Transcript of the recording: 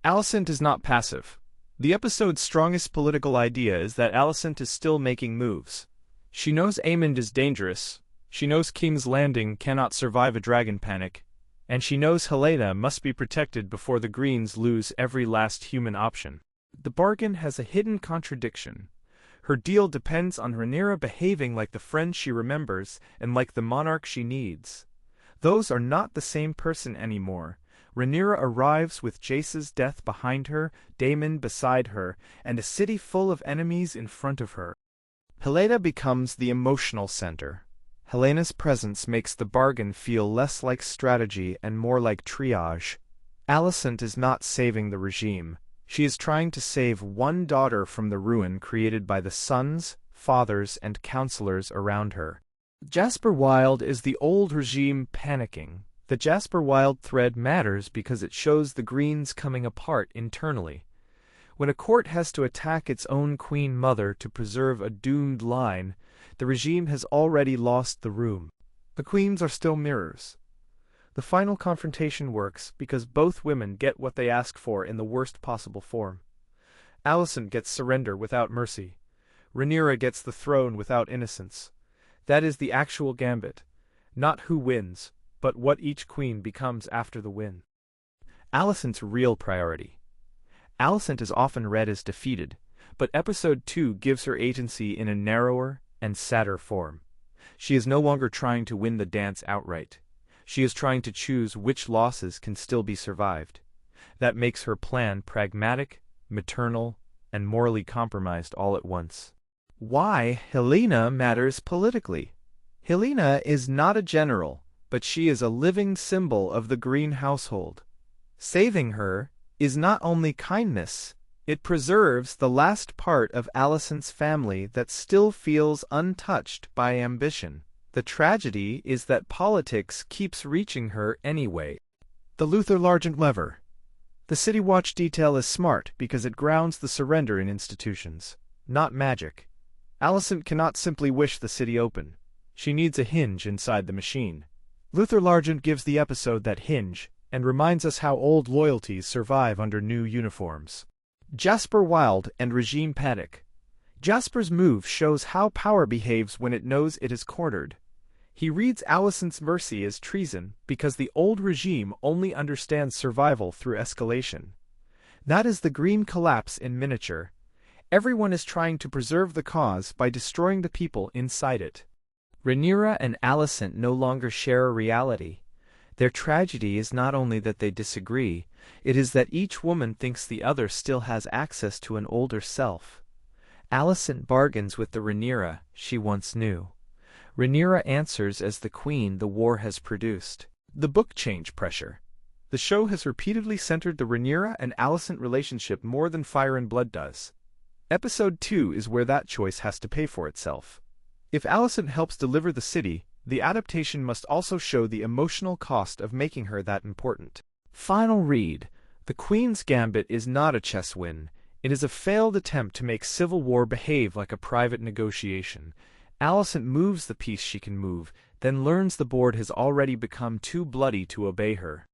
Alicent is not passive. The episode's strongest political idea is that Alicent is still making moves. She knows Aemond is dangerous, she knows King's Landing cannot survive a dragon panic, and she knows Helena must be protected before the Greens lose every last human option. The bargain has a hidden contradiction. Her deal depends on Rhaenyra behaving like the friend she remembers and like the monarch she needs. Those are not the same person anymore. Rhaenyra arrives with Jace's death behind her, Daemon beside her, and a city full of enemies in front of her. Helena becomes the emotional center. Helena's presence makes the bargain feel less like strategy and more like triage. Alicent is not saving the regime. She is trying to save one daughter from the ruin created by the sons, fathers, and counselors around her. Jasper Wild is the old regime panicking. The Jasper Wild thread matters because it shows the Greens coming apart internally. When a court has to attack its own queen mother to preserve a doomed line, the regime has already lost the room. The queens are still mirrors. The final confrontation works because both women get what they ask for in the worst possible form. Alicent gets surrender without mercy. Rhaenyra gets the throne without innocence. That is the actual Gambit. Not who wins, but what each queen becomes after the win. Alicent's real priority. Alicent is often read as defeated, but Episode 2 gives her agency in a narrower and sadder form. She is no longer trying to win the dance outright. She is trying to choose which losses can still be survived. That makes her plan pragmatic, maternal, and morally compromised all at once. Why Helena matters politically. Helena is not a general, but she is a living symbol of the Green household. Saving her is not only kindness, it preserves the last part of Alicent's family that still feels untouched by ambition. The tragedy is that politics keeps reaching her anyway. The Luther Largent lever. The City Watch detail is smart because it grounds the surrender in institutions, not magic. Alicent cannot simply wish the city open. She needs a hinge inside the machine. Luther Largent gives the episode that hinge and reminds us how old loyalties survive under new uniforms. Jasper Wild and regime panic. Jasper's move shows how power behaves when it knows it is cornered. He reads Alicent's mercy as treason because the old regime only understands survival through escalation. That is the Green collapse in miniature. Everyone is trying to preserve the cause by destroying the people inside it. Rhaenyra and Alicent no longer share a reality. Their tragedy is not only that they disagree, it is that each woman thinks the other still has access to an older self. Alicent bargains with the Rhaenyra she once knew. Rhaenyra answers as the queen the war has produced. The book change pressure. The show has repeatedly centered the Rhaenyra and Alicent relationship more than Fire and Blood does. Episode 2 is where that choice has to pay for itself. If Alicent helps deliver the city, the adaptation must also show the emotional cost of making her that important. Final read. The Queen's Gambit is not a chess win. It is a failed attempt to make civil war behave like a private negotiation. Alicent moves the piece she can move, then learns the board has already become too bloody to obey her.